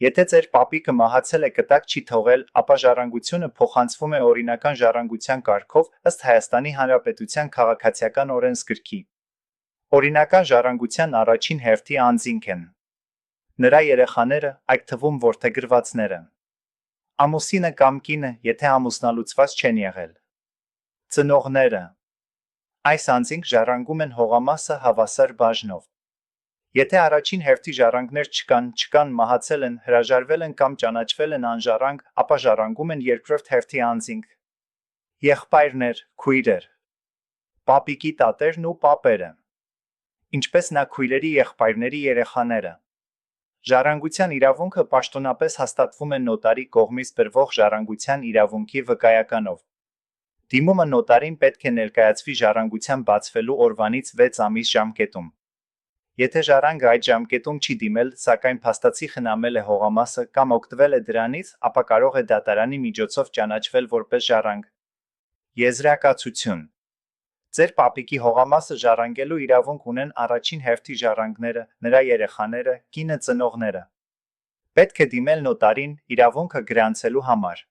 Եթե ձեր պապիկը մահացել է կտակ չի թողել, ապա ժառանգությունը փոխանցվում է օրինական ժառանգության կարգով ըստ Հայաստանի Հանրապետության քաղաքացիական օրենսգրքի։ Օրինական ժառանգության առաջին հերթի անձինք են նրա երեխաները, այդ թվում որդեգրվածները, ամուսինը կամ կինը, եթե ամուսնալուծված չեն եղել, ծնողները։ Այս անձինք ժառանգում են հողամասը հավասար բաժնով։ Եթե առաջին հերթի ժառանգներ չկան, մահացել են, հրաժարվել են կամ ճանաչվել են անժառանգ, ապա ժառանգում են երկրորդ հերթի անձինք՝ եղբայրներ, քույրեր, պապիկի տատերն ու պապերը, ինչպես նա քույրերի եղբայրների երեխաները։ Ժառանգության իրավունքը պաշտոնապես հաստատվում է նոտարի կողմից տրվող ժառանգության իրավունքի վկայականով։ Դիմումը նոտարին պետք է ներկայացվի ժառանգության բացվելու օրվանից 6 ամիս ժամկետում։ Եթե ժառանգը այդ ժամկետում չի դիմել, սակայն փաստացի խնամել է հողամասը կամ օգտվել է դրանից, ապա կարող է դատարանի միջոցով ճանաչվել որպես ժառանգ։ Եզրակացություն. Ձեր պապիկի հողամասը ժառանգելու իրավունք ունեն առաջին հերթի ժառանգները, նրա երեխաները, կինը, ծնողները։ Պետք է դիմել նոտարին իրավունքը գրանցելու համար։